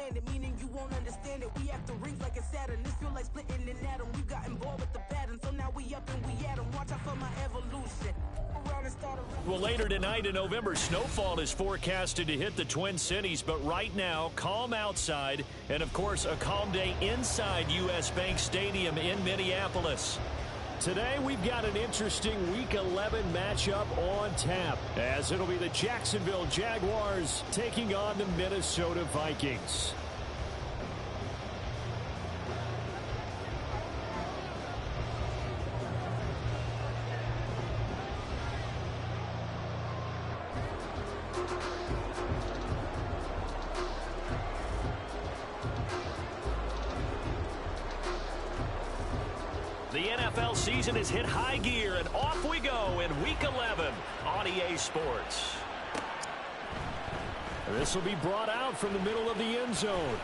landed, meaning you won't understand it. We after rings like a Saturn. This feel like splitting an atom. We got involved with the pattern, so now we up and we at 'em. Watch out for my evolution. Well, later tonight in November, snowfall is forecasted to hit the Twin Cities, but right now, calm outside, and of course, a calm day inside U.S. Bank Stadium in Minneapolis. Today, we've got an interesting Week 11 matchup on tap, as it'll be the Jacksonville Jaguars taking on the Minnesota Vikings. The NFL season has hit high gear, and off we go in Week 11 on EA Sports. This will be brought out from the middle of the end zone.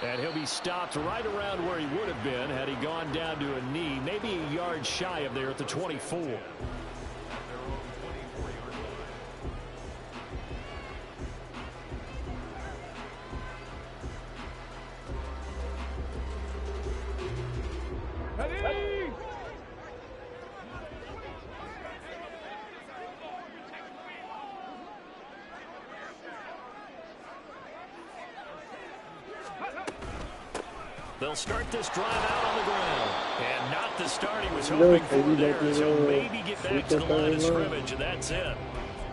And he'll be stopped right around where he would have been had he gone down to a knee, maybe a yard shy of there at the 24. They'll start this drive out on the ground. And not the start he was hoping for there, as he'll maybe get back to the line of scrimmage, and that's it.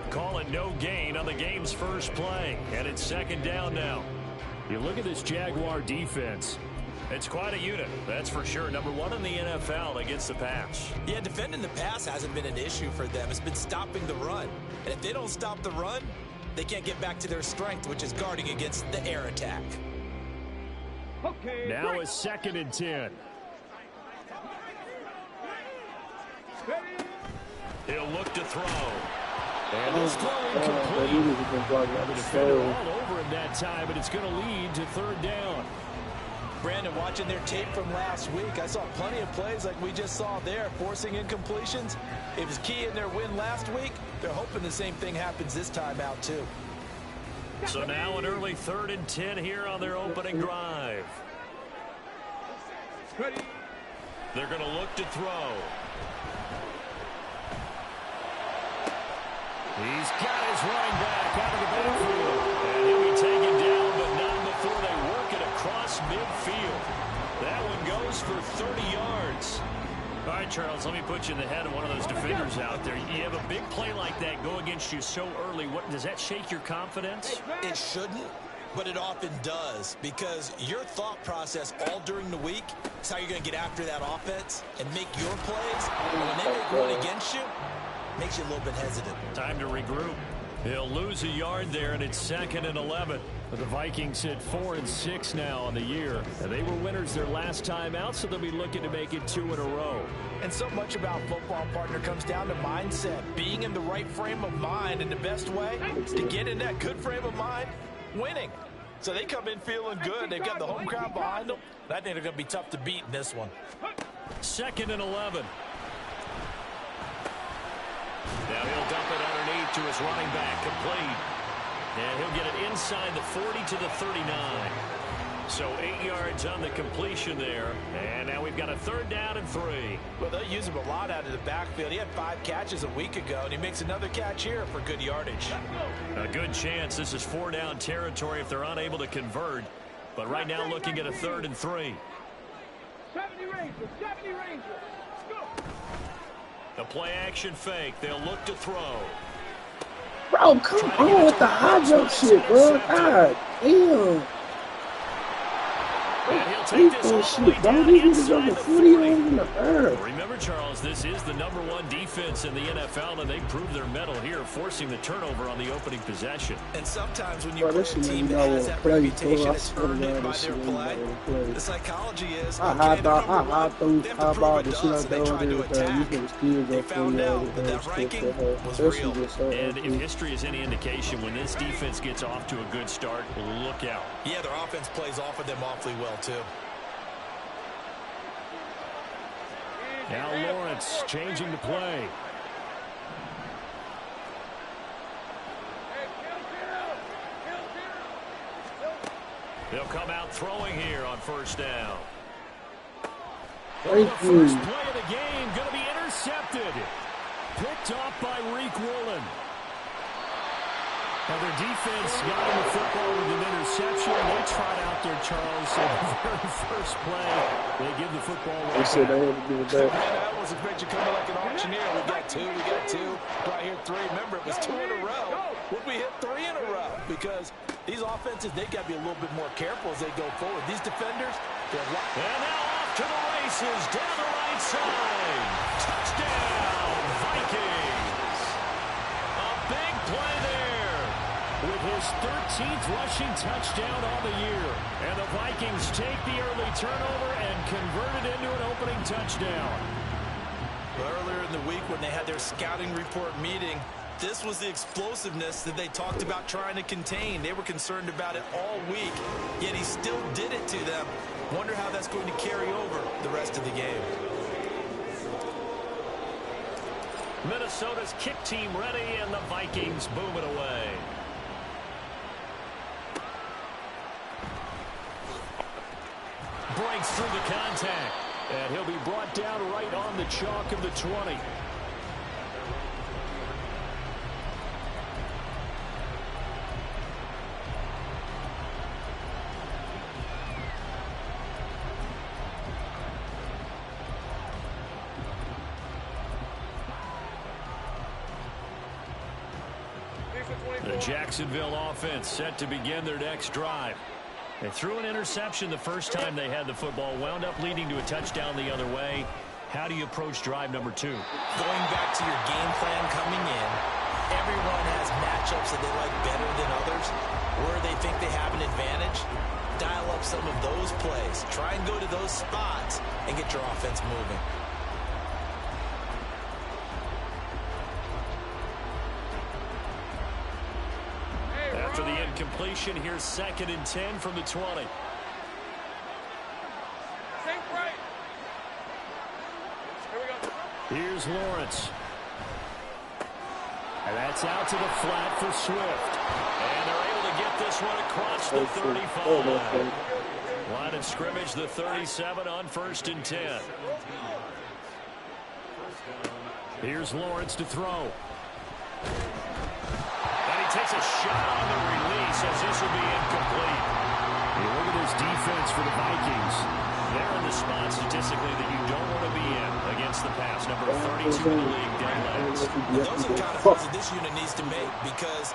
Calling no gain on the game's first play. And it's second down now. You look at this Jaguar defense. It's quite a unit, that's for sure. Number one in the NFL against the pass. Yeah, defending the pass hasn't been an issue for them. It's been stopping the run. And if they don't stop the run, they can't get back to their strength, which is guarding against the air attack. Okay, now a 2nd and 10. He'll look to throw. And this throw incomplete. The defender all over him that time, but it's going to lead to 3rd down. Brandon, watching their tape from last week, I saw plenty of plays like we just saw there, forcing incompletions. It was key in their win last week. They're hoping the same thing happens this time out, too. So now an early 3rd and 10 here on their opening drive. They're going to look to throw. He's got his running back out of the backfield. And he'll be taken down, but not before they work it across midfield. That one goes for 30 yards. All right, Charles, let me put you in the head of one of those defenders out there. You have a big play like that go against you so early. What does that shake your confidence? It shouldn't, but it often does, because your thought process all during the week is how you're going to get after that offense and make your plays. And when they make one against you, it makes you a little bit hesitant. Time to regroup. He'll lose a yard there, and it's 2nd and 11. But the Vikings hit 4-6 now on the year. And they were winners their last time out, so they'll be looking to make it 2 in a row. And so much about football, partner, comes down to mindset. Being in the right frame of mind, and the best way to get in that good frame of mind, winning. So they come in feeling good. They've got the home crowd behind them. I think they're going to be tough to beat in this one. 2nd and 11. Now he'll dump it underneath to his running back, complete. And he'll get it inside the 40 to the 39. So 8 yards on the completion there. And now we've got a 3rd down and 3. Well, they'll use him a lot out of the backfield. He had 5 catches a week ago, and he makes another catch here for good yardage. A good chance this is 4-down territory if they're unable to convert. But right now looking at a 3rd and 3. 70 Rangers, 70 Rangers. Go. The play action fake. They'll look to throw. Bro, come on with the high jump shit, bro. God damn. And he'll take this all the way down inside the 40. Remember, Charles, this is the #1 defense in the NFL, and they proved their mettle here, forcing the turnover on the opening possession. And sometimes when you play a team that has that reputation, it's earned it by their play. The psychology is, okay, they're #1. They have to prove it to us, and they try to attack. They found out that that ranking was real. And if history is any indication, when this defense gets off to a good start, look out. Yeah, their offense plays off of them awfully well, too. Now Lawrence changing the play. They'll come out throwing here on first down. Thank The you. first play of the game going to be intercepted. Picked off by Reek Woolen. Now their defense got him the football with an interception. They tried out there, Charles, so the very first play, they give the football They right said back. they had to give it back. I was expecting you coming like an auctioneer. We got two, right here 3. Remember, it was 2 in a row. Would we hit 3 in a row? Because these offenses, they got to be a little bit more careful as they go forward. These defenders, they're locked. And now off to the races, down the right side. Touchdown, Vikings. A big play there with his 13th rushing touchdown on the year. And the Vikings take the early turnover and convert it into an opening touchdown. Earlier in the week when they had their scouting report meeting, this was the explosiveness that they talked about trying to contain. They were concerned about it all week, yet he still did it to them. Wonder how that's going to carry over the rest of the game. Minnesota's kick team ready, and the Vikings boom it away. Breaks through the contact, and he'll be brought down right on the chalk of the 20. The Jacksonville offense set to begin their next drive. They threw an interception the first time they had the football, wound up leading to a touchdown the other way. How do you approach drive number 2? Going back to your game plan coming in, everyone has matchups that they like better than others. Where they think they have an advantage, dial up some of those plays. Try and go to those spots and get your offense moving. After the incompletion, here's 2nd and 10 from the 20. Think right. Here we go. Here's Lawrence. And that's out to the flat for Swift. And they're able to get this one across the 35. Line of scrimmage, the 37 on 1st and 10. Here's Lawrence to throw. And he takes a shot on the release as this will be incomplete. You look at this defense for the Vikings. They're in the spot statistically that you don't want to be in against the pass. Number 32 in the league, dead last. Those are the kind of plays that this unit needs to make because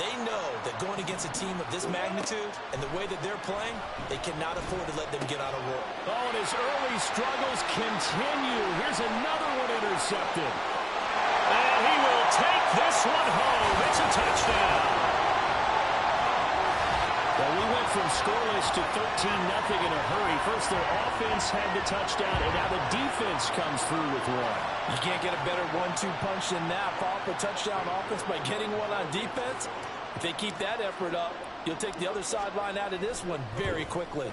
they know that going against a team of this magnitude and the way that they're playing, they cannot afford to let them get on a roll. Oh, and his early struggles continue. Here's another one intercepted. And he will take this one home. It's a touchdown. Well, we went from scoreless to 13-0 in a hurry. First, their offense had the touchdown, and now the defense comes through with one. You can't get a better 1-2 punch than that. Follow up a touchdown offense by getting one on defense. If they keep that effort up, you'll take the other sideline out of this one very quickly.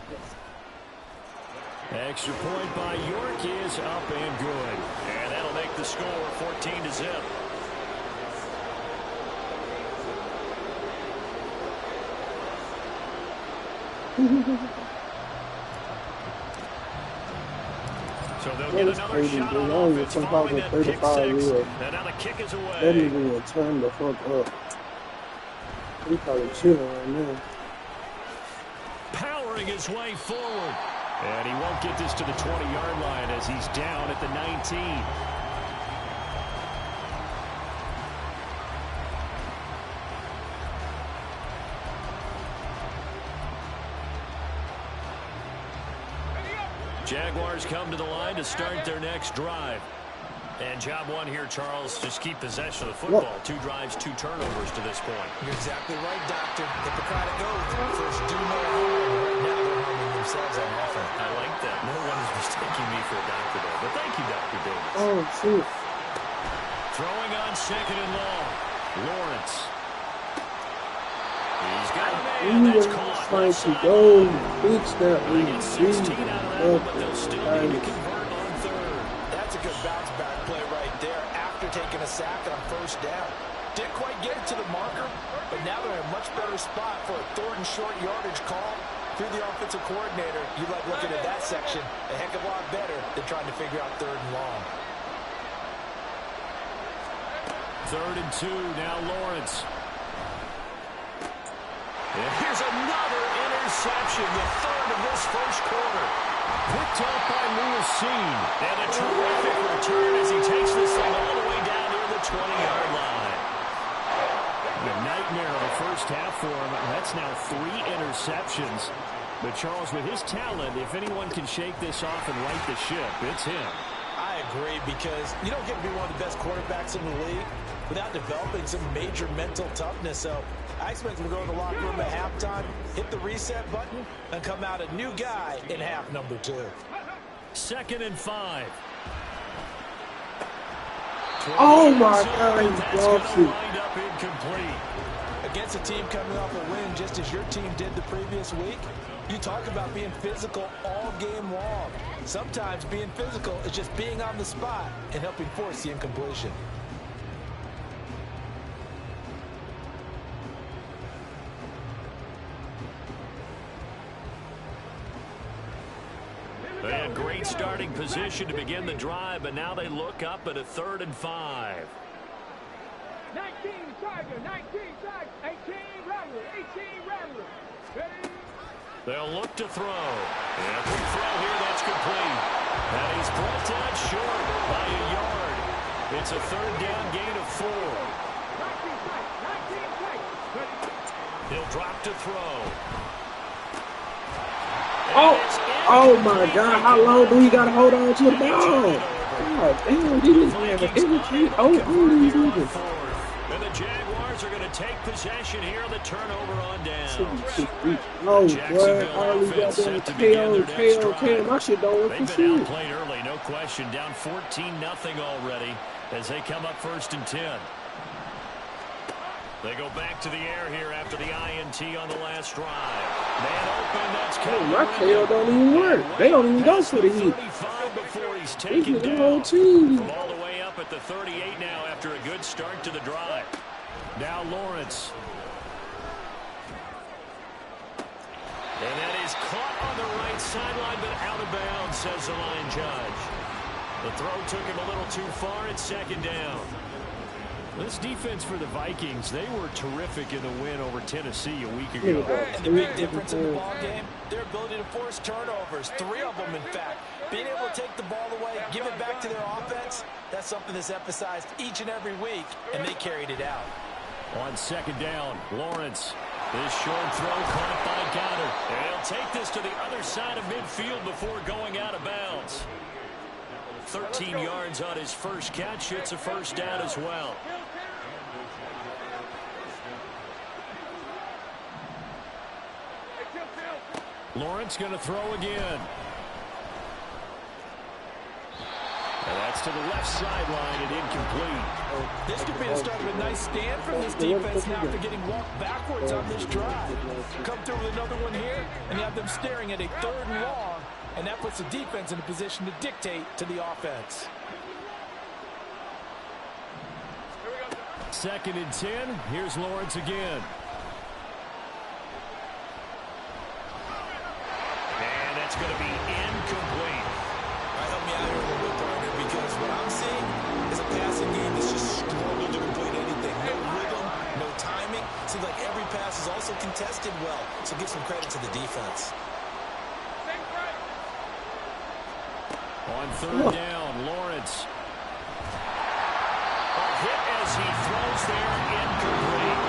Extra point by York is up and good. And that'll make the score 14-0. So they'll get another shot on offense following that pick 6. And now the kick is away. That nigga will turn the fuck up. He probably chilling right now. Powering his way forward. And he won't get this to the 20-yard line as he's down at the 19. Jaguars come to the line to start their next drive. And job one here, Charles, just keep possession of the football. 2 drives, 2 turnovers to this point. You're exactly right, Doctor. Hippocratic oath. First, do no harm. Right now, they're harming themselves on offense. I like that. No one is mistaking me for a doctor, though. But thank you, Dr. Davis. Oh, shit. Throwing on 2nd and long. Lawrence. He's got a man. That's caught. Trying to go. Big snap. They get 16 out of that one, but they'll still need to convert on 3rd. That's a good bounce back play right there after taking a sack on 1st down. Didn't quite get it to the marker, but now they're in a much better spot for a 3rd and short yardage call. If you're the offensive coordinator, you like looking at that section a heck of a lot better than trying to figure out 3rd and long. 3rd and 2, now Lawrence. And here's another interception, the 3rd of this first quarter. Picked off by Lewis Cine. And a terrific return as he takes this thing all the way down near the 20-yard line. The nightmare of the first half for him. That's now 3 interceptions. But Charles, with his talent, if anyone can shake this off and right the ship, it's him. I agree, because you don't get to be one of the best quarterbacks in the league without developing some major mental toughness. So I expect him to go in the locker room at halftime, hit the reset button, and come out a new guy in half number 2. 2nd and 5. Oh, my God, he's lost it. Incomplete. Against a team coming off a win just as your team did the previous week, you talk about being physical all game long. Sometimes being physical is just being on the spot and helping force the incompletion. They had great starting position to begin the drive, but now they look up at a 3rd and 5. 19 Tiger, 19 Tiger, 18 Rattler, 18 Rattler. Ready? They'll look to throw. And the throw here, that's complete. And he's brought down short by a yard. It's a 3rd down gain of 4. 19 tight, 19 tight. Ready? He'll drop to throw. Oh my God, how long do we got to hold on to the ball? God damn, he just have an everything. Oh, these niggas. And the Jaguars are going to take possession here on the turnover on down. Oh, boy, all these goddamn KO. My shit don't work for They've been shit. outplayed early, no question. Down 14-0 already as they come up 1st and 10. They go back to the air here after the INT on the last drive. Man open, that's Hey, my KO don't even work. They don't even go for the heat. 35 before he's They taken hit the down. whole team. From all the way up at the 38 now after a good start to the drive. Now Lawrence. And that is caught on the right sideline, but out of bounds, says the line judge. The throw took him a little too far. It's 2nd down. This defense for the Vikings, they were terrific in the win over Tennessee a week ago. And the big difference in the ball game, their ability to force turnovers, 3 of them in fact. Being able to take the ball away, give it back to their offense, that's something that's emphasized each and every week, and they carried it out. On 2nd down, Lawrence. This short throw caught by Goddard. And he'll take this to the other side of midfield before going out of bounds. 13 yards on his first catch. It's a 1st down as well. Lawrence going to throw again. And that's to the left sideline and incomplete. This could be the start of a nice stand from this defense now after getting walked backwards on this drive. Come through with another one here, and you have them staring at a 3rd and long, and that puts the defense in a position to dictate to the offense. 2nd and 10. Here's Lawrence again. And that's going to be incomplete. Help me out here a little bit, partner, because what I'm seeing is a passing game that's just struggled to complete anything. No rhythm, no timing. Seems like every pass is also contested well, so give some credit to the defense. On 3rd down, Lawrence. A hit as he throws there, incomplete.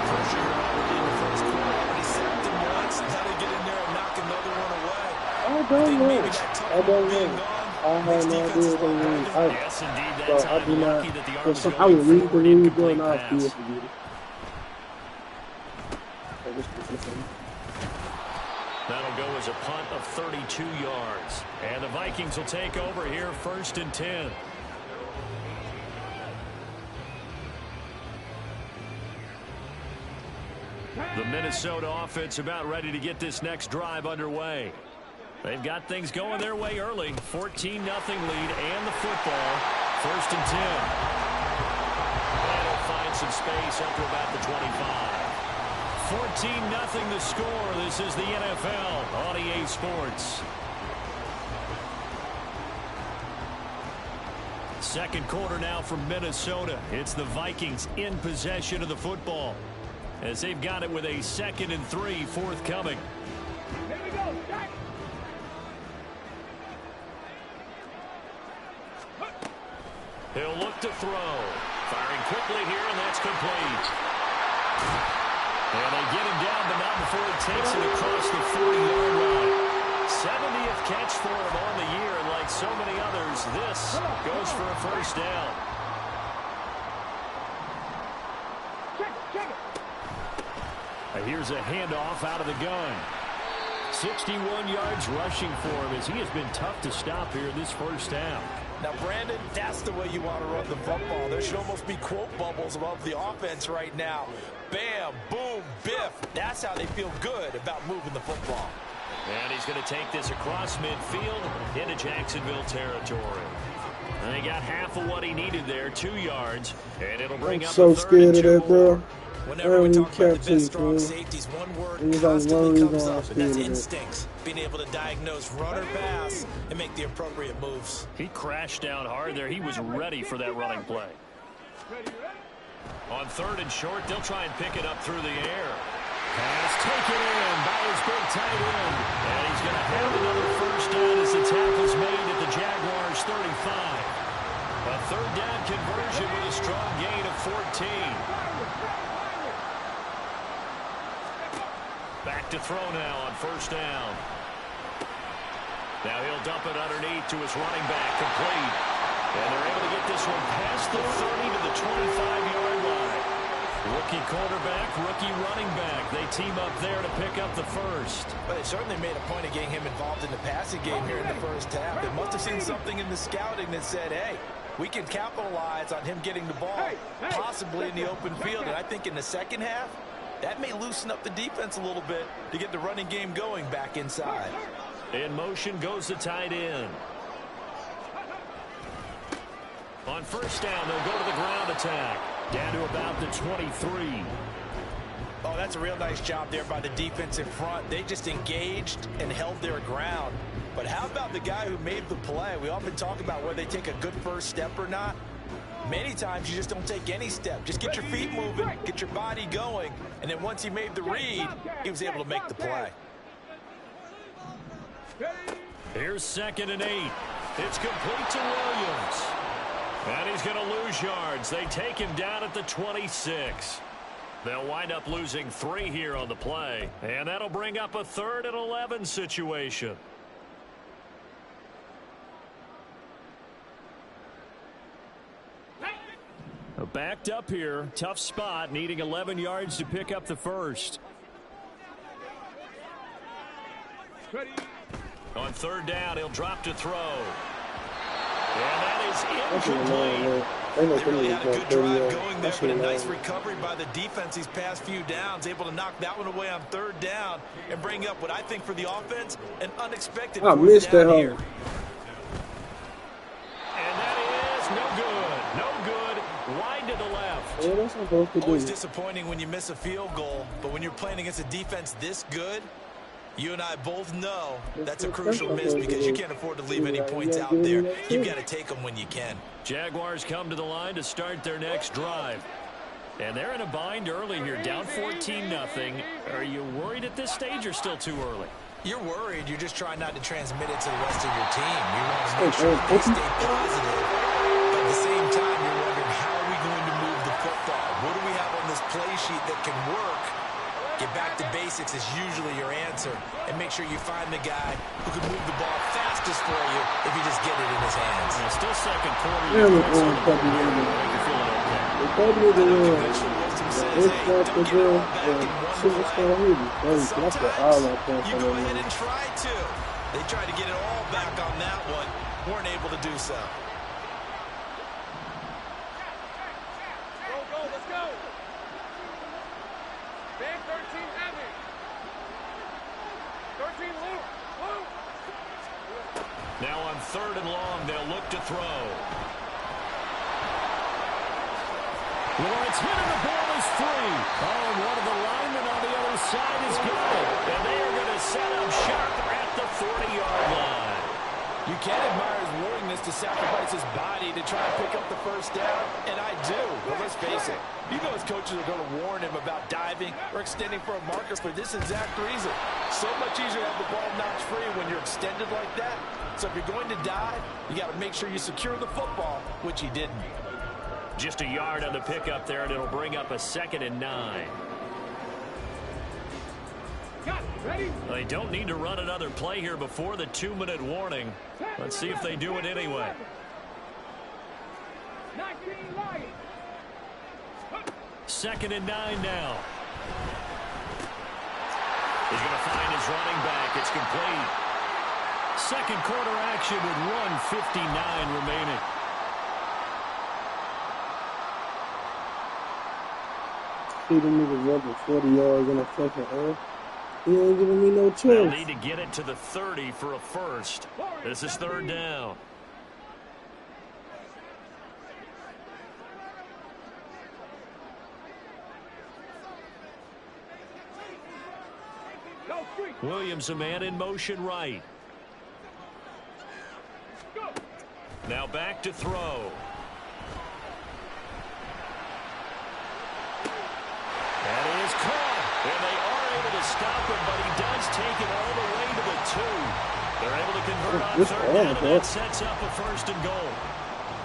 Pressure in the first quarter. He sacked him once. How to get in there and knock another one away. I don't know. I have no idea what they mean. Yes, indeed. That So I do time, not. lucky that the arm was I going would for read the an rules, incomplete but I'll pass. still forget it. That'll go as a punt of 32 yards. And the Vikings will take over here 1st and 10. The Minnesota offense about ready to get this next drive underway. They've got things going their way early. 14-0 lead and the football. 1st and 10. And he'll find some space up to about the 25. 14-0 the score. This is the NFL on EA Sports. Second quarter now from Minnesota. It's the Vikings in possession of the football as they've got it with a 2nd and 3 forthcoming. Here we go. Jack. He'll look to throw. Firing quickly here, and that's complete. And they get him down, but not before he takes it across the 40-yard line. 70th catch for him on the year, and like so many others, this goes for a first down. Check it. And here's a handoff out of the gun. 61 yards rushing for him as he has been tough to stop here this first half. Now, Brandon, that's the way you want to run the football. There should almost be quote bubbles above the offense right now. Bam, boom, biff. That's how they feel good about moving the football. And he's going to take this across midfield into Jacksonville territory. And he got half of what he needed there, 2 yards. And it'll bring up so a 3rd scared and of 2. that, bro. Whenever we talk about the best strong safeties, one word constantly comes up, and that's instincts. Being able to diagnose run or pass and make the appropriate moves. He crashed down hard there. He was ready for that running play. On 3rd and short, they'll try and pick it up through the air. Pass taken in by his big tight end. And he's going to have another first down as the tackle's made at the Jaguars' 35. A 3rd down conversion with a strong gain of 14. Back to throw now on 1st down. Now he'll dump it underneath to his running back, complete. And they're able to get this one past the 30 to the 25-yard line. Rookie quarterback, rookie running back. They team up there to pick up the first. But they certainly made a point of getting him involved in the passing game here in the first half. They must have seen something in the scouting that said, hey, we can capitalize on him getting the ball possibly in the open field. And I think in the second half, that may loosen up the defense a little bit to get the running game going back inside. In motion goes the tight end. On 1st down, they'll go to the ground attack. Down to about the 23. Oh, that's a real nice job there by the defense in front. They just engaged and held their ground. But how about the guy who made the play? We often talk about whether they take a good first step or not. Many times you just don't take any step. Just get your feet moving, get your body going, and then once he made the read, he was able to make the play. Here's 2nd and 8. It's complete to Williams. And he's going to lose yards. They take him down at the 26. They'll wind up losing 3 here on the play. And that'll bring up a 3rd and 11 situation. Backed up here. Tough spot. Needing 11 yards to pick up the first. On 3rd down, he'll drop to throw. And that is incomplete. They really had a good drive going there, but a nice recovery by the defense these past few downs, able to knock that one away on 3rd down and bring up what I think for the offense, an unexpected 4th down here. And that is no good. No good. Wide to the left. Yeah, that's supposed to Always do. disappointing when you miss a field goal, but when you're playing against a defense this good, you and I both know that's a crucial miss because you can't afford to leave any points out there. You've got to take them when you can. Jaguars come to the line to start their next drive. And they're in a bind early here, down 14-0. Are you worried at this stage or still too early? You're worried. You're just trying not to transmit it to the rest of your team. You want to make sure that they stay positive. But at the same time, you're wondering, how are we going to move the football? What do we have on this play sheet that can work? Get back to basics is usually your answer. And make sure you find the guy who can move the ball fastest for you if you just get it in his hands. And still second quarter. Yeah, we're going to probably win it. We're probably going to win. It's not the girl, superstar Hoodie. That's the all I think. You go ahead and try to. They tried to get it all back on that one. Weren't able to do so. Go, let's go. Big 13 heavy. 13 loop. Now on 3rd and long, they'll look to throw. Lawrence hit and the ball is free. Oh, and one of the linemen on the other can admire his willingness to sacrifice his body to try and pick up the first down, and I do. But let's face it, you know his coaches are going to warn him about diving or extending for a marker for this exact reason. So much easier to have the ball knocked free when you're extended like that. So if you're going to dive, you got to make sure you secure the football, which he didn't. Just a yard on the pickup there, and it'll bring up a 2nd and 9. They don't need to run another play here before the 2-minute warning. Let's see if they do it anyway. 2nd and 9 now. He's going to find his running back. It's complete. Second quarter action with 1:59 remaining. See them niggas running 40 yards in a second half. He ain't giving me no choice. They'll need to get it to the 30 for a first. This is 3rd down. Williams, a man in motion right. Now back to throw. That is caught. And they are able to stop him, but he does take it all the way to the 2. They're able to convert on 3rd down, and that sets up a 1st and goal.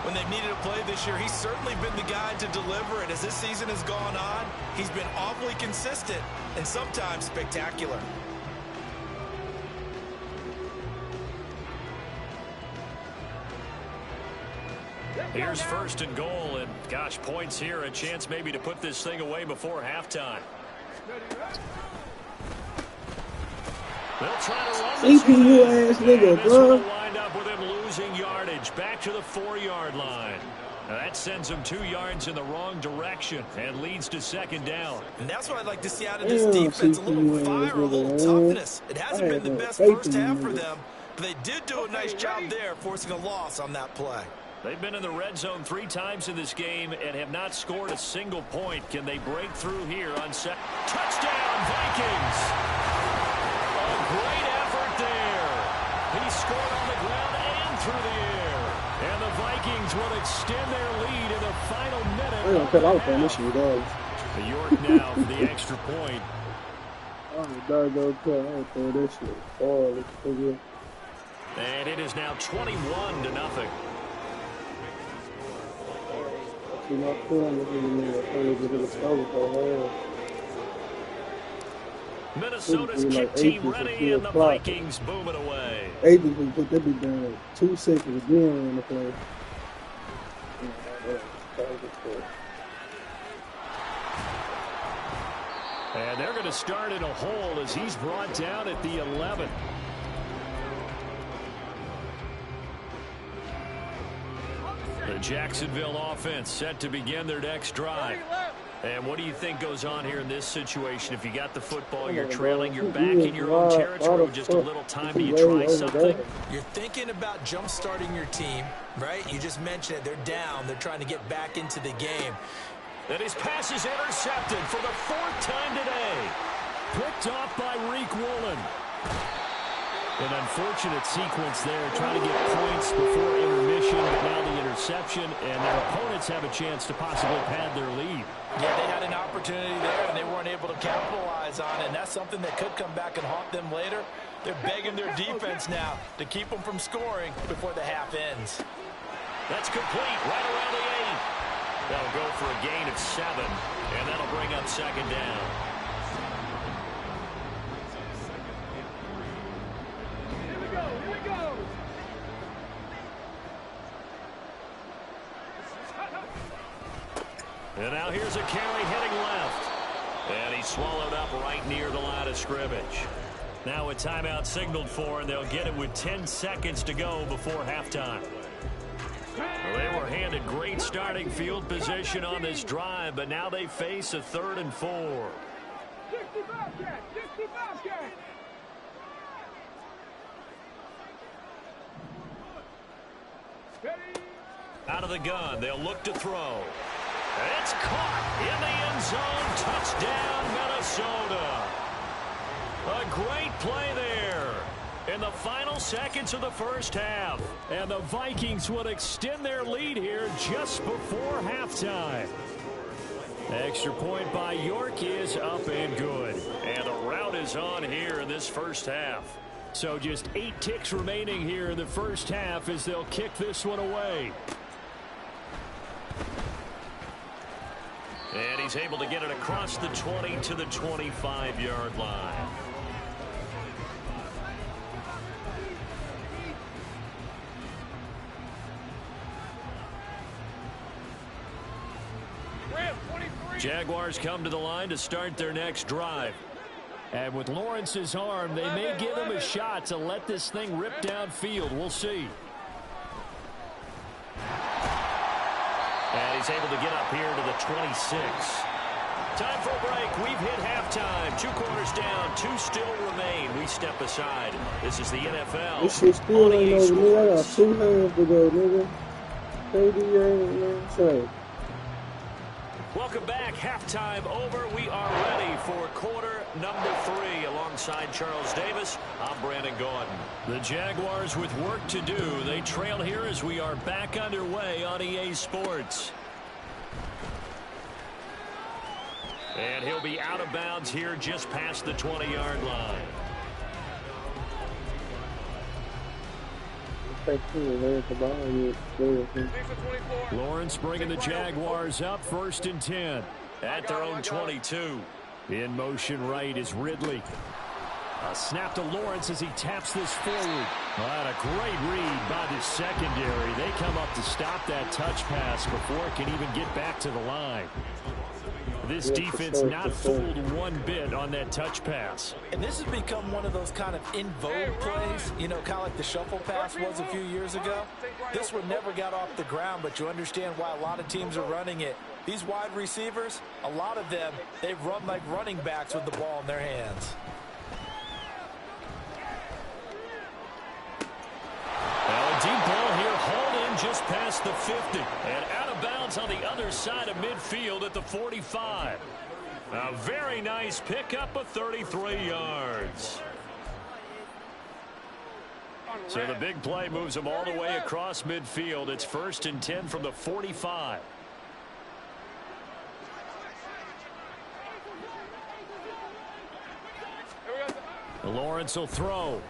When they've needed a play this year, he's certainly been the guy to deliver it. As this season has gone on, he's been awfully consistent and sometimes spectacular. Here's 1st and goal, and gosh, points here, a chance maybe to put this thing away before halftime. They'll try to run this ass nigga, this bro. will wind up with him losing yardage back to the 4-yard line. Now that sends him 2 yards in the wrong direction and leads to 2nd down. And that's what I'd like to see out of this defense, a little fire, a little toughness. It hasn't been the best first half for them, but they did do a nice job there, forcing a loss on that play. They've been in the red zone 3 times in this game and have not scored a single point. Can they break through here on set? Touchdown, Vikings! A great effort there. He scored on the ground and through the air. And the Vikings will extend their lead in the final minute. I don't cut out that issue, dogs. York now for the extra point. Oh, dog, don't cut. I don't throw that shit. Oh, and it is now 21-0. Minnesota's kick team ready, and the Vikings boom it away. Agents can put that be down 2 seconds again on the play. And they're going to start in a hole as he's brought down at the 11. The Jacksonville offense set to begin their next drive. And what do you think goes on here in this situation? If you got the football, you're trailing, you're back in your own territory with just a little time. Do you try something? You're thinking about jump-starting your team, right? You just mentioned it. They're down. They're trying to get back into the game. And his pass is intercepted for the 4th time today. Picked off by Reek Woolen. An unfortunate sequence there, trying to get points before intermission, but now the interception, and their opponents have a chance to possibly pad their lead. Yeah, they had an opportunity there, and they weren't able to capitalize on it, and that's something that could come back and haunt them later. They're begging their defense now to keep them from scoring before the half ends. That's complete right around the 8. That'll go for a gain of 7, and that'll bring up 2nd down. And now here's a carry heading left. And he's swallowed up right near the line of scrimmage. Now a timeout signaled for, and they'll get it with 10 seconds to go before halftime. Well, they were handed great starting field position on this drive, but now they face a 3rd and 4. Out of the gun, they'll look to throw. It's caught in the end zone. Touchdown, Minnesota. A great play there. in the final seconds of the first half. And the Vikings would extend their lead here just before halftime. Extra point by York is up and good. And the rout is on here in this first half. So just 8 ticks remaining here in the first half as they'll kick this one away. And he's able to get it across the 20 to the 25-yard line. Jaguars come to the line to start their next drive. And with Lawrence's arm, they may give him a shot to let this thing rip downfield. We'll see. And he's able to get up here to the 26. Time for a break. We've hit halftime. 2 quarters down. 2 still remain. We step aside. This is the NFL. This shit still ain't over, nigga. I got 2 hands to go, nigga. KD, Welcome back. Halftime over. We are ready for quarter number 3. Alongside Charles Davis, I'm Brandon Gordon. The Jaguars with work to do. They trail here as we are back underway on EA Sports. And he'll be out of bounds here just past the 20-yard line. Lawrence bringing the Jaguars up, 1st and 10 at their own 22. In motion right is Ridley. A snap to Lawrence as he taps this forward. What a great read by the secondary. They come up to stop that touch pass before it can even get back to the line. This defense not fooled one bit on that touch pass. And this has become one of those kind of in vogue plays, you know, kind of like the shuffle pass was a few years ago. This one never got off the ground, but you understand why a lot of teams are running it. These wide receivers, a lot of them, they run like running backs with the ball in their hands. Well, a deep ball here hauled in just past the 50. And out of bounds on the other side of midfield at the 45. A very nice pickup of 33 yards. So the big play moves them all the way across midfield. It's 1st and 10 from the 45. Lawrence will throw.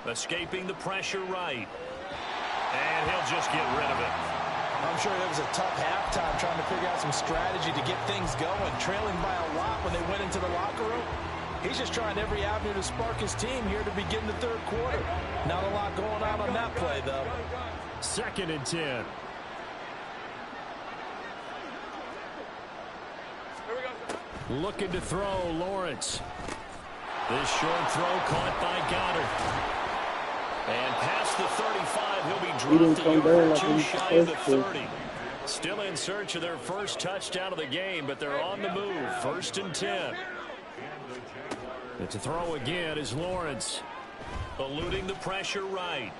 Escaping the pressure right. And he'll just get rid of it. I'm sure it was a tough halftime trying to figure out some strategy to get things going. Trailing by a lot when they went into the locker room. He's just trying every avenue to spark his team here to begin the 3rd quarter. Not a lot going on that play, though. 2nd and 10. Looking to throw, Lawrence. This short throw caught by Goddard. And past the 35, he'll be dropped a yard or 2 shy of the 30. Still in search of their first touchdown of the game, but they're on the move. 1st and 10. And to throw again is Lawrence. Eluding the pressure right.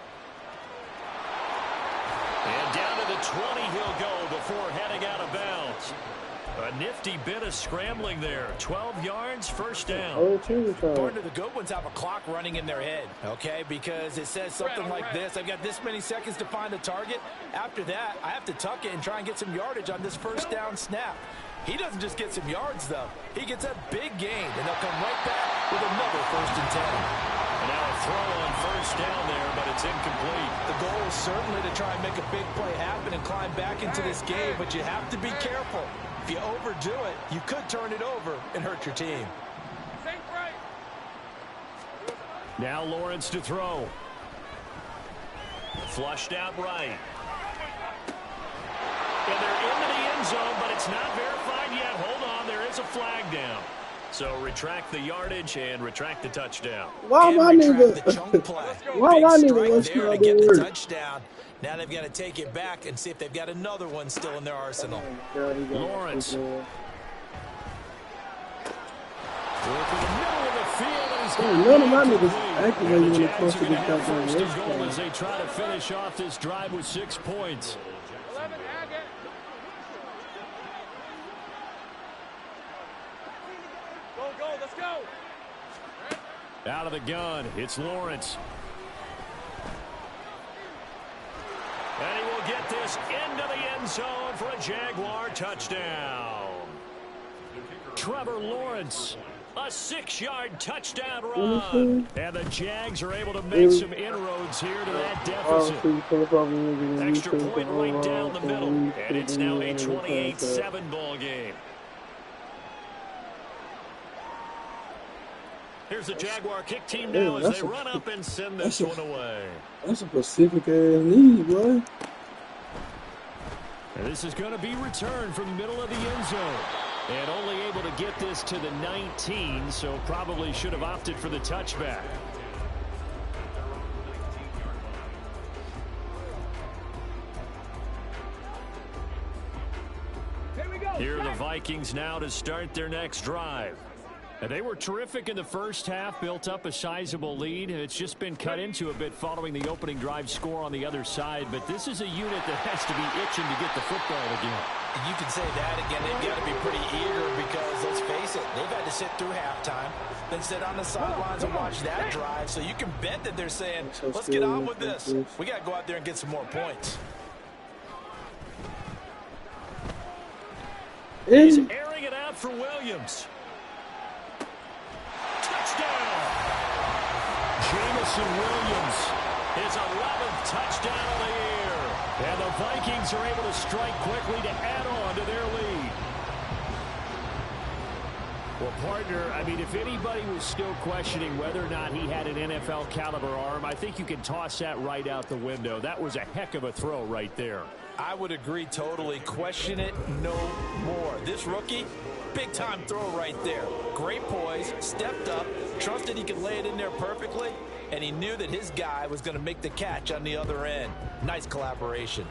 And down to the 20 he'll go before heading out of bounds. A nifty bit of scrambling there. 12 yards, 1st down. Partner, the good ones have a clock running in their head, okay? Because it says something like this. I've got this many seconds to find a target. After that, I have to tuck it and try and get some yardage on this 1st down snap. He doesn't just get some yards, though. He gets a big gain, and they'll come right back with another 1st and 10. And now a throw on 1st down there, but it's incomplete. The goal is certainly to try and make a big play happen and climb back into this game, but you have to be careful. If you overdo it, you could turn it over and hurt your team. Now Lawrence to throw. Flushed out right. And they're into the end zone, but it's not verified yet. Hold on, there is a flag down. So retract the yardage and retract the touchdown. Why my nigga? Why my nigga was there to get the touchdown? Now they've got to take it back and see if they've got another one still in their arsenal. Lawrence. Working the middle of the field. None of my niggas activated when it comes to this goal as they try to finish off this drive with 6 points. Let's go. Out of the gun, it's Lawrence. And he will get this into the end zone for a Jaguar touchdown. Trevor Lawrence, a 6-yard touchdown run. And the Jags are able to make some inroads here to that deficit. Extra point right down the middle. And it's now a 28-7 ball game. Here's the Jaguar kick team now as they run up and send this one away. That's a Pacific ass knee, boy. And this is going to be returned from the middle of the end zone. And only able to get this to the 19, so probably should have opted for the touchback. Here are the Vikings now to start their next drive. And they were terrific in the first half, built up a sizable lead. It's just been cut into a bit following the opening drive score on the other side. But this is a unit that has to be itching to get the football again. You can say that again. They've got to be pretty eager because, let's face it, they've had to sit through halftime, then sit on the sidelines and watch that drive. So you can bet that they're saying, let's get on with this. We got to go out there and get some more points. He's airing it out for Williams. Touchdown! Jamison Williams, his 11th touchdown of the year. And the Vikings are able to strike quickly to add on to their lead. Well, partner, I mean, if anybody was still questioning whether or not he had an NFL caliber arm, I think you can toss that right out the window. That was a heck of a throw right there. I would agree totally. Question it no more. This rookie, big-time throw right there. Great poise, stepped up, trusted he could lay it in there perfectly, and he knew that his guy was going to make the catch on the other end. Nice collaboration.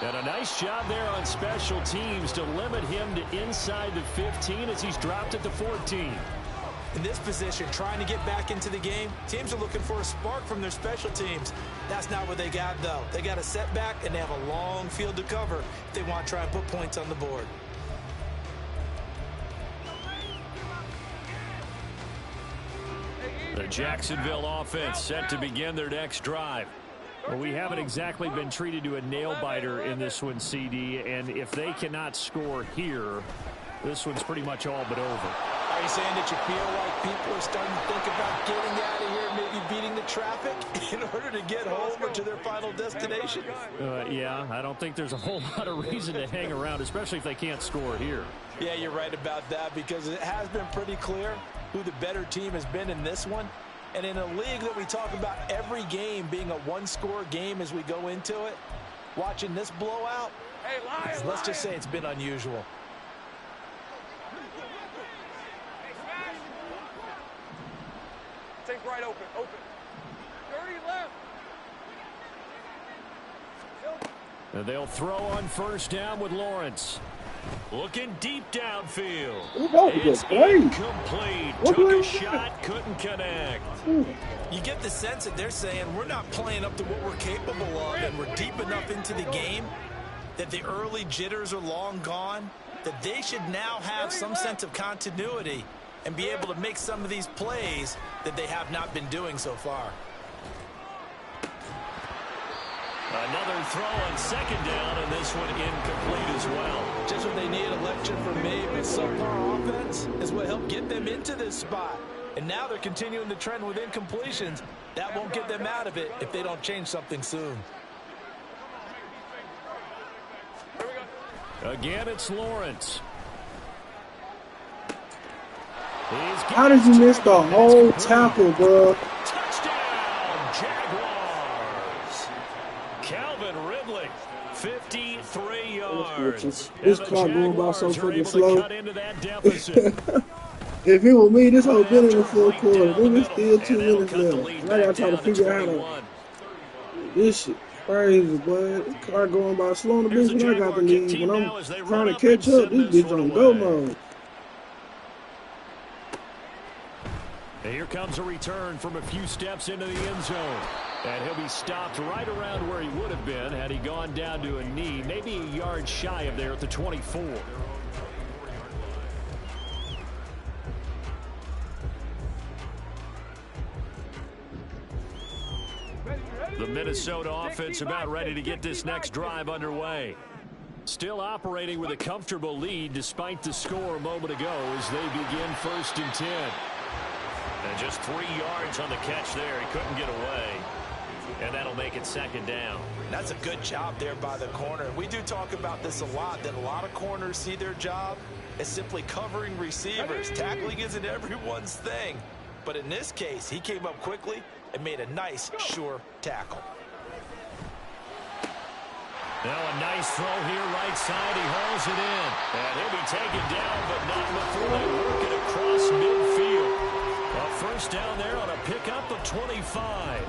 And a nice job there on special teams to limit him to inside the 15 as he's dropped at the 14. In this position, trying to get back into the game, teams are looking for a spark from their special teams. That's not what they got, though. They got a setback, and they have a long field to cover if they want to try and put points on the board. The Jacksonville offense set to begin their next drive. Well, we haven't exactly been treated to a nail-biter in this one, CD, and if they cannot score here, this one's pretty much all but over. Are you saying that you feel like people are starting to think about getting out of here, maybe beating the traffic in order to get home or to their final destination? Yeah, I don't think there's a whole lot of reason to hang around, especially if they can't score here. Yeah, you're right about that because it has been pretty clear who the better team has been in this one. And in a league that we talk about every game being a one-score game as we go into it, watching this blowout, let's just say it's been unusual. Take right open. 30 left. And they'll throw on first down with Lawrence. Looking deep downfield. It's incomplete. Took a shot, couldn't connect. You get the sense that they're saying we're not playing up to what we're capable of, and we're deep enough into the game that the early jitters are long gone, that they should now have some sense of continuity and be able to make some of these plays that they have not been doing so far. Another throw on second down, and this one incomplete as well. Just what they need, a lecture from me, but subpar offense is what helped get them into this spot. And now they're continuing the trend with incompletions. That won't get them out of it if they don't change something soon. Again, it's Lawrence. How did you miss the whole tackle, bro? Touchdown, Jaguars. Calvin Ridley, 53 yards. This clock going by so freaking slow. Cut into that deficit. If it were me, this whole been in the fourth quarter. Then it's still 2 minutes left. I gotta try to figure out how to. This shit crazy, boy. This car going by slow in the bitch when I got the lead. When I'm trying to catch up, this bitch on go mode. And here comes a return from a few steps into the end zone. And he'll be stopped right around where he would have been had he gone down to a knee, maybe a yard shy of there at the 24. The Minnesota offense about ready to get this next drive underway. Still operating with a comfortable lead despite the score a moment ago as they begin 1st and 10. And just 3 yards on the catch there. He couldn't get away. And that'll make it 2nd down. That's a good job there by the corner. We do talk about this a lot, that a lot of corners see their job as simply covering receivers. Tackling isn't everyone's thing. But in this case, he came up quickly and made a nice, sure tackle. Now a nice throw here right side. He hauls it in. And he'll be taken down, but not before they work it across midfield. A 1st down there on a pickup of 25.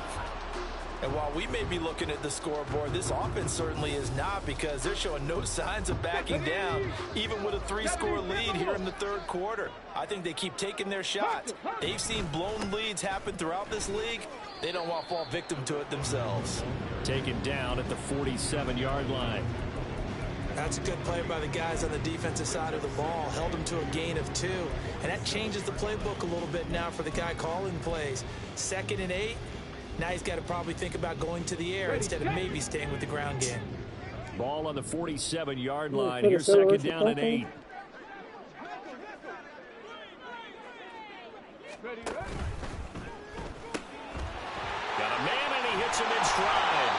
And while we may be looking at the scoreboard, this offense certainly is not, because they're showing no signs of backing down, even with a 3-score lead here in the 3rd quarter. I think they keep taking their shots. They've seen blown leads happen throughout this league. They don't want to fall victim to it themselves. Taken down at the 47-yard line. That's a good play by the guys on the defensive side of the ball. Held them to a gain of 2. And that changes the playbook a little bit now for the guy calling plays. 2nd and 8. Now he's got to probably think about going to the air instead of maybe staying with the ground game. Ball on the 47-yard line. Here's 2nd down and 8. Got a man, and he hits him in stride.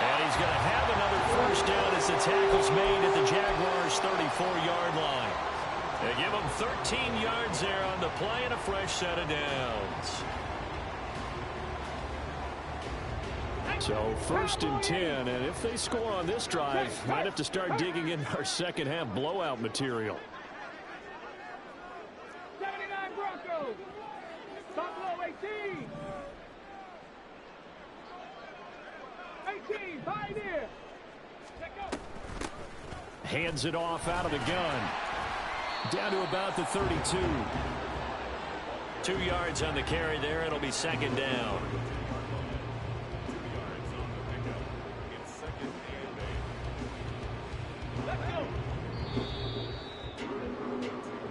And he's going to have another 1st down as the tackle's made at the Jaguars' 34-yard line. They give him 13 yards there on the play and a fresh set of downs. So 1st and 10, and if they score on this drive, might have to start digging in our 2nd half blowout material. 79 Broncos. Top low 18. 18, Pioneer. Check up. Hands it off out of the gun. Down to about the 32. 2 yards on the carry there. It'll be 2nd down.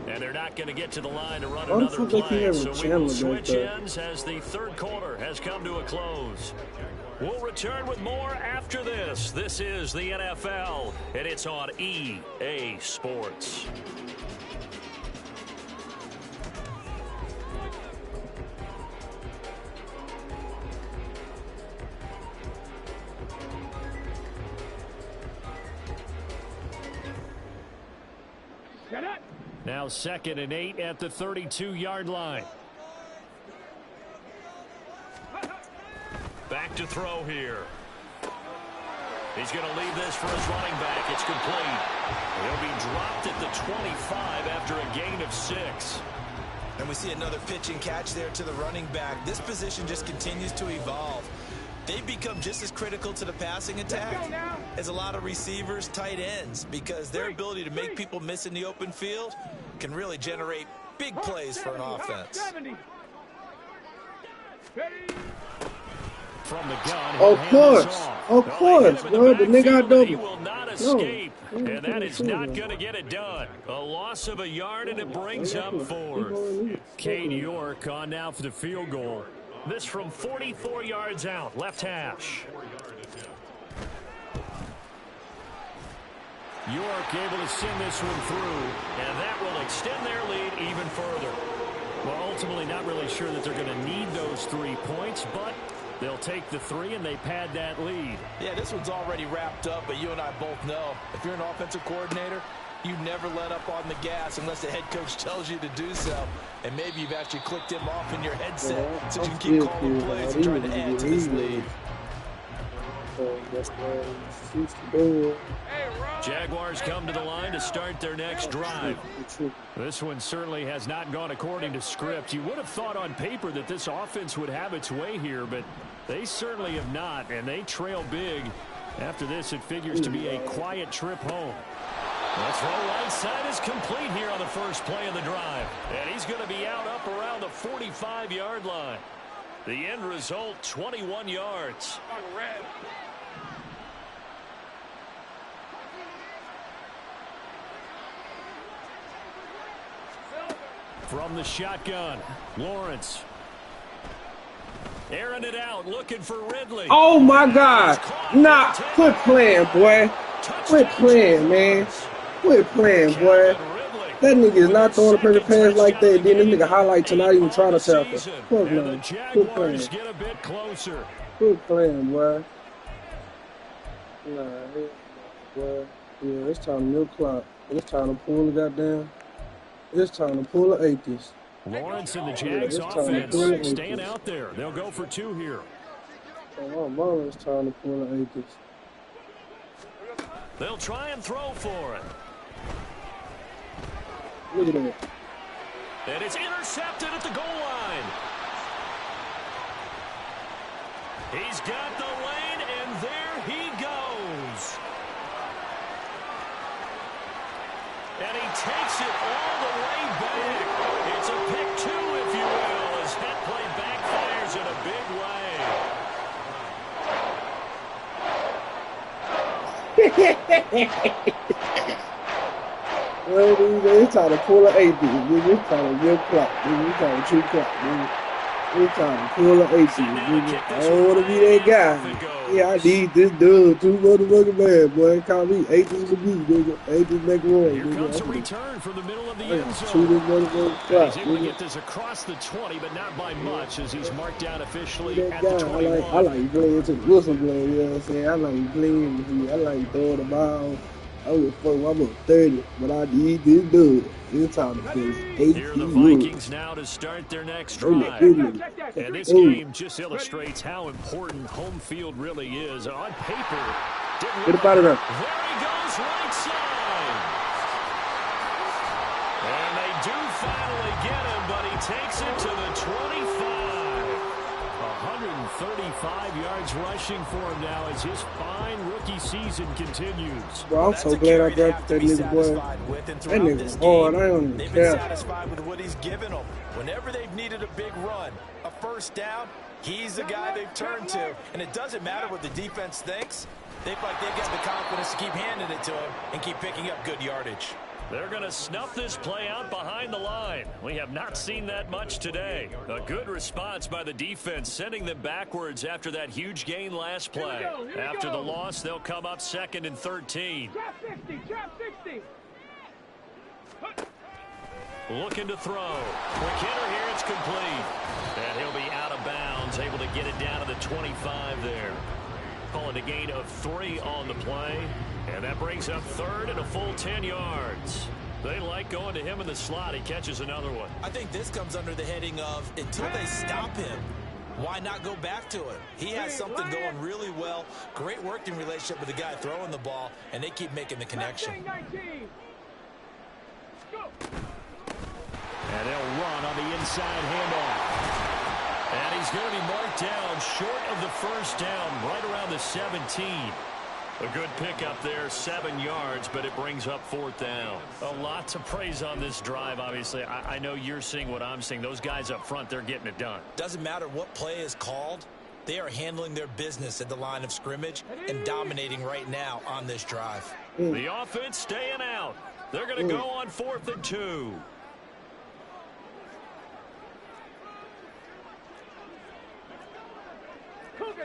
And they're not going to get to the line to run another play, so we will switch ends as the 3rd quarter has come to a close. We'll return with more after this. This is the NFL, and it's on EA Sports. Now 2nd and 8 at the 32-yard line. Back to throw here. He's going to leave this for his running back. It's complete. He'll be dropped at the 25 after a gain of 6. And we see another pitch and catch there to the running back. This position just continues to evolve. They've become just as critical to the passing attack as a lot of receivers, tight ends, because their ability to make people miss in the open field can really generate big plays for an offense. From the gun, of course, bro. The nigga got double. He will not escape, and that is not going to get it done. A loss of a yard, and it brings up 4th. Cade York on now for the field goal. This from 44 yards out, left hash. York able to send this one through, and that will extend their lead even further. Well, ultimately not really sure that they're going to need those 3 points, but they'll take the 3 and they pad that lead. Yeah, this one's already wrapped up, but you and I both know if you're an offensive coordinator, you never let up on the gas unless the head coach tells you to do so. And maybe you've actually clicked him off in your headset so you can keep calling plays and trying to add to this lead. Jaguars come to the line to start their next drive. This one certainly has not gone according to script. You would have thought on paper that this offense would have its way here, but they certainly have not, and they trail big. After this, it figures to be a quiet trip home. The throw right side is complete here on the first play of the drive. And he's going to be out up around the 45-yard line. The end result, 21 yards. From the shotgun, Lawrence. Airing it out, looking for Ridley. Oh, my God. Nah, quit playing, boy. Quit playing, man. Quit playing, boy. That nigga is not throwing a perfect pass like that. Then this nigga highlight to not even trying to tackle. Fuck no. Quit playing. Quit playing, boy. Nah, boy. Yeah, it's time to milk clock. It's time to pull the goddamn. It's time to pull the atheist. Lawrence and the Jags offense staying out there. They'll go for 2 here. Oh, my, it's time to pull the atheist. They'll try and throw for it. Look at that. And it's intercepted at the goal line. He's got the lane, and there he goes. And he takes it all the way back. It's a pick 2, if you will, as that play backfires in a big way. Well, it's time to pull an atheist. It's time to real clock. It's time to true clock. It's time to pull an atheist. I don't want to be that guy. Yeah, I need this dude too motherfucking bad, boy. Call me atheist with me, nigga. Atheist make one. Here comes a return from the middle of the end zone. Shoot this motherfucking clock. He's able to get this across the 20, but not by much, as he's marked down officially at the 21. I like playing to the whistleblower, you know what I'm saying? I like playing with you. I like throwing the ball. I'm a 30, but I need this dude. It's time to finish. Here are the Vikings now to start their next drive. And this game just illustrates how important home field really is. On paper, get it out of there. There he goes, right side. And they do finally get him, but he takes it to the 25. 135 yards rushing for him now as his fine rookie season continues. Bro, I'm so glad I got that nigga, boy. That nigga's hard. I don't even They've care. been satisfied with what he's given them. Whenever they've needed a big run, a first down, he's the guy they've turned to. And it doesn't matter what the defense thinks. They feel like they've got the confidence to keep handing it to him and keep picking up good yardage. They're going to snuff this play out behind the line. We have not seen that much today. A good response by the defense, sending them backwards after that huge gain last play. After the loss, they'll come up 2nd and 13. Trap 60, trap 60. Looking to throw. Quick hitter here, it's complete. And he'll be out of bounds, able to get it down to the 25 there. Calling a gain of 3 on the play. And that brings up 3rd and a full 10 yards. They like going to him in the slot. He catches another one. I think this comes under the heading of until they stop him, why not go back to him? He has something going really well. Great working relationship with the guy throwing the ball, and they keep making the connection. And they'll run on the inside handoff. And he's going to be marked down short of the first down, right around the 17. A good pickup there, 7 yards, but it brings up 4th down. A lot to praise on this drive, obviously. I know you're seeing what I'm seeing. Those guys up front, they're getting it done. Doesn't matter what play is called. They are handling their business at the line of scrimmage and dominating right now on this drive. The offense staying out. They're going to go on 4th and 2.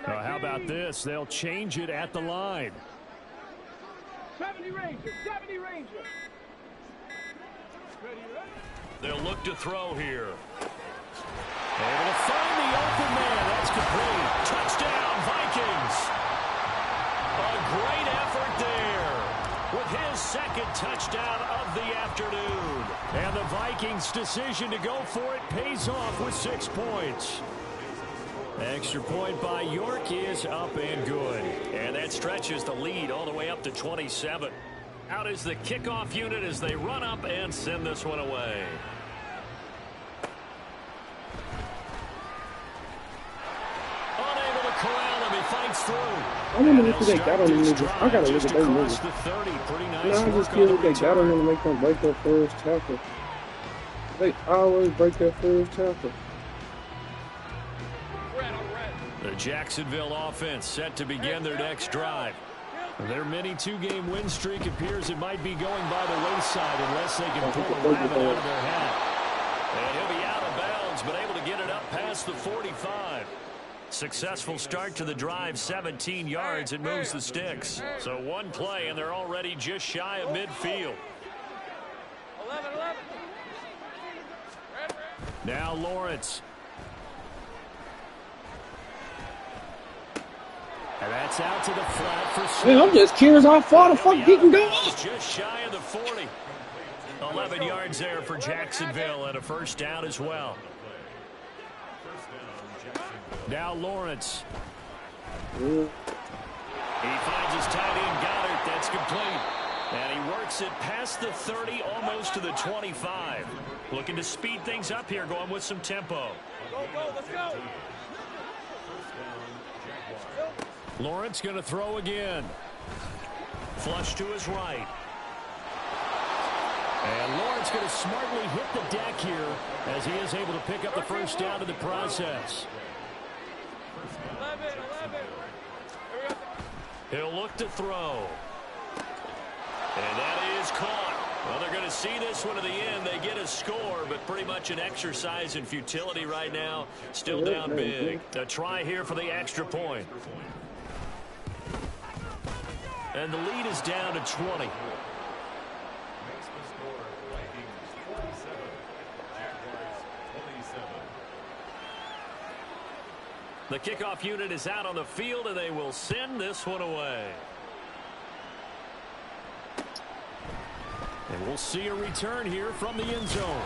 How about this? They'll change it at the line. 70 Ranger, 70 Ranger. They'll look to throw here. Able to find the open man. That's complete. Touchdown, Vikings. A great effort there with his 2nd touchdown of the afternoon. And the Vikings' decision to go for it pays off with 6 points. Extra point by York is up and good. And that stretches the lead all the way up to 27. Out is the kickoff unit as they run up and send this one away. Unable to corral him. He fights through. I wonder if they got on the niggas. I gotta look at those niggas. No, I just feel like they got on them to make them break their first tackle. They always break their first tackle. The Jacksonville offense set to begin their next drive. Their mini two-game win streak appears it might be going by the wayside unless they can pull a rabbit out of their hat. And he'll be out of bounds, but able to get it up past the 45. Successful start to the drive, 17 yards. It moves the sticks. So one play, and they're already just shy of midfield. 11. Now Lawrence. And that's out to the flat for Smith. Man, I'm just curious how far the fuck he can go. Just shy of the 40. 11 yards there for Jacksonville and a first down as well. Now Lawrence. He finds his tight end Goddard. That's complete. And he works it past the 30, almost to the 25. Looking to speed things up here, going with some tempo. Go, let's go. Lawrence going to throw again. Flush to his right. And Lawrence going to smartly hit the deck here as he is able to pick up the first down in the process. 11. He'll look to throw. And that is caught. Well, they're going to see this one to the end. They get a score, but pretty much an exercise in futility right now. Still down big. A try here for the extra point. And the lead is down to 20. The kickoff unit is out on the field, and they will send this one away. And we'll see a return here from the end zone.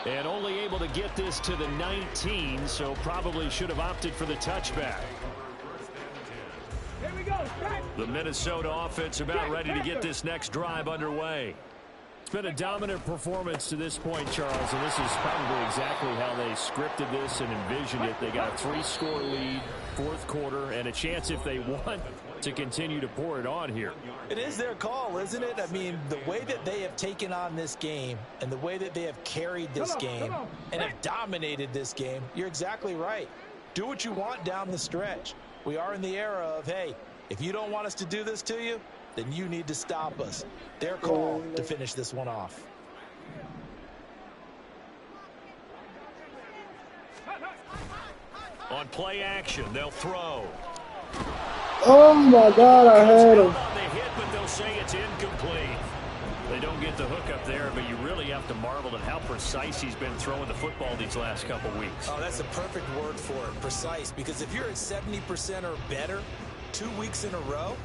And only able to get this to the 19, so probably should have opted for the touchback. Here we go. The Minnesota offense about ready to get this next drive underway. It's been a dominant performance to this point, Charles, and this is probably exactly how they scripted this and envisioned it. They got a 3-score lead, fourth quarter, and a chance if they want to continue to pour it on here. It is their call, isn't it? I mean, the way that they have taken on this game and the way that they have carried this game and have dominated this game, you're exactly right. Do what you want down the stretch. We are in the era of, hey, if you don't want us to do this to you, then you need to stop us. Their call to finish this one off. On play action, they'll throw. Oh my God, I had him. They hit, but they'll say it's incomplete. They don't get the hook up there, but you really have to marvel at how precise he's been throwing the football these last couple weeks. Oh, that's a perfect word for it, precise, because if you're at 70% or better 2 weeks in a row,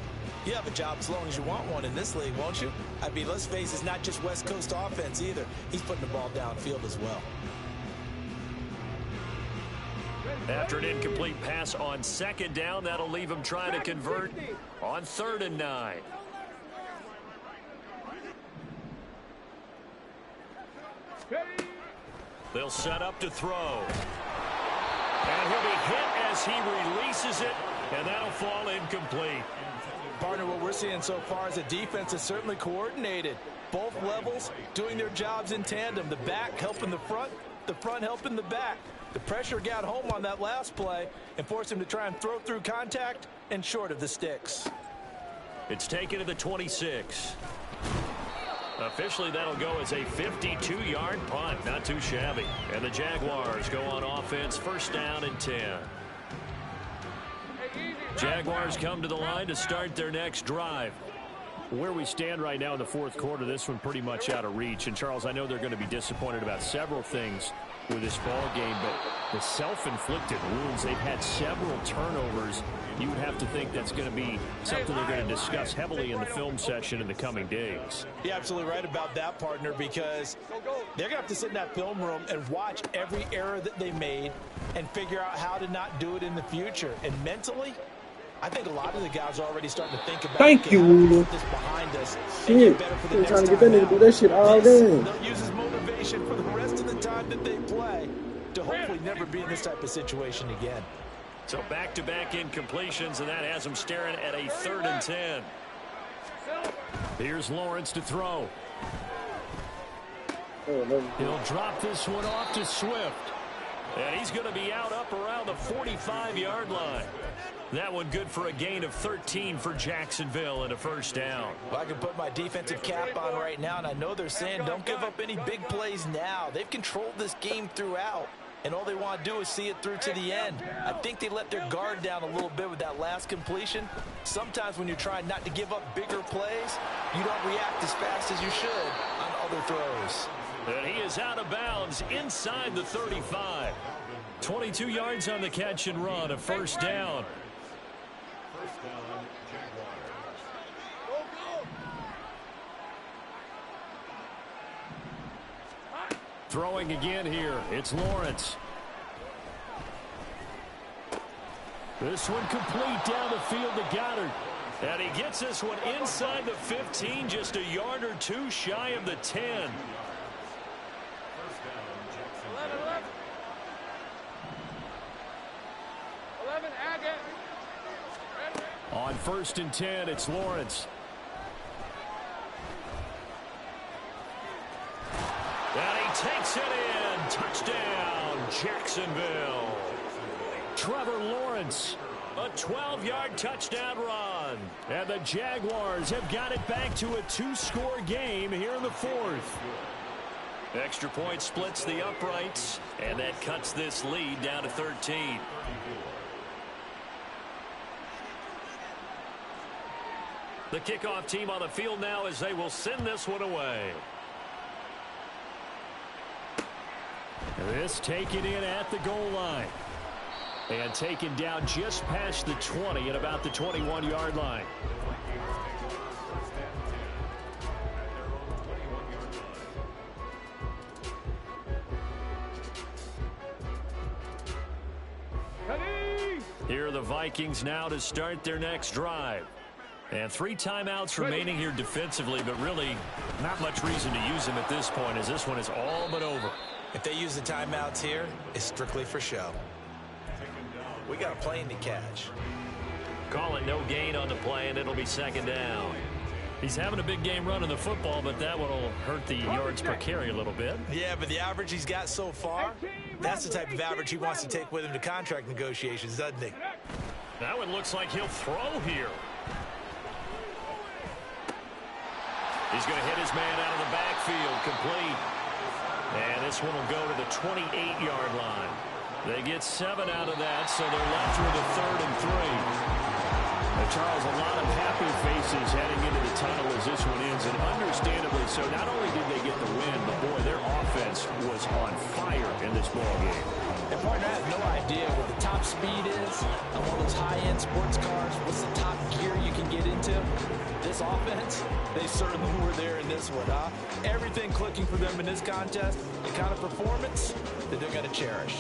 you have a job as long as you want one in this league, won't you? I mean, let's face it, it's not just West Coast offense either. He's putting the ball downfield as well. After an incomplete pass on second down, that'll leave him trying to convert on 3rd and 9. They'll set up to throw. And he'll be hit as he releases it, and that'll fall incomplete. Partner, what we're seeing so far is the defense is certainly coordinated. Both levels doing their jobs in tandem. The back helping the front helping the back. The pressure got home on that last play and forced him to try and throw through contact and short of the sticks. It's taken to the 26. Officially, that'll go as a 52-yard punt. Not too shabby. And the Jaguars go on offense, first down and 10. Jaguars come to the line to start their next drive. Where we stand right now in the fourth quarter, this one pretty much out of reach. And, Charles, I know they're going to be disappointed about several things with this ball game, but the self-inflicted wounds, they've had several turnovers. You would have to think that's going to be something they're going to discuss heavily in the film session in the coming days. You're absolutely right about that, partner, because they're going to have to sit in that film room and watch every error that they made and figure out how to not do it in the future. And mentally, I think a lot of the guys are already starting to think about Thank you, Wheeler. this behind us. Shit, they're trying to get that nigga to do that shit all day. They'll use his motivation for the rest of the time that they play to hopefully never be in this type of situation again. So back-to-back incompletions, and that has them staring at a 3rd and 10. Here's Lawrence to throw. He'll drop this one off to Swift. And he's going to be out up around the 45-yard line. That one good for a gain of 13 for Jacksonville and a first down. Well, I can put my defensive cap on right now, and I know they're saying don't give up any big plays now. They've controlled this game throughout, and all they want to do is see it through to the end. I think they let their guard down a little bit with that last completion. Sometimes when you're trying not to give up bigger plays, you don't react as fast as you should on other throws. And he is out of bounds inside the 35. 22 yards on the catch and run, a first down. Throwing again here, it's Lawrence. This one complete down the field to Goddard. And he gets this one inside the 15, just a yard or two shy of the 10. 11. On first and 10, it's Lawrence. And he takes it in. Touchdown, Jacksonville. Trevor Lawrence, a 12-yard touchdown run. And the Jaguars have got it back to a 2-score game here in the fourth. Extra point splits the uprights, and that cuts this lead down to 13. The kickoff team on the field now as they will send this one away. This taken in at the goal line. And taken down just past the 20 at about the 21-yard line. Here are the Vikings now to start their next drive. And 3 timeouts remaining here defensively, but really not much reason to use them at this point as this one is all but over. If they use the timeouts here, it's strictly for show. We got a plane to catch. Call it no gain on the play, and it'll be second down. He's having a big game running the football, but that one will hurt the yards per carry a little bit. Yeah, but the average he's got so far, that's the type of average he wants to take with him to contract negotiations, doesn't he? That one looks like he'll throw here. He's going to hit his man out of the backfield, complete. And this one will go to the 28-yard line. They get 7 out of that, so they're left with a 3rd and 3. Charles, a lot of happy faces heading into the tunnel as this one ends, and understandably so. Not only did they get the win, but boy, their offense was on fire in this ball game. And partner, I have no idea what the top speed is on one of those high-end sports cars. What's the top gear you can get into? This offense, they certainly were there in this one, huh? Everything clicking for them in this contest, the kind of performance that they're going to cherish.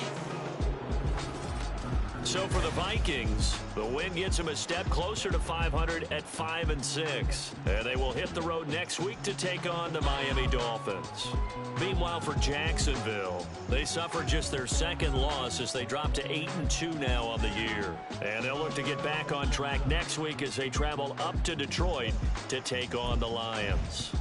So for the Vikings, the win gets them a step closer to 500 at 5-6. And they will hit the road next week to take on the Miami Dolphins. Meanwhile, for Jacksonville, they suffered just their 2nd loss as they drop to 8-2 now on the year. And they'll look to get back on track next week as they travel up to Detroit to take on the Lions.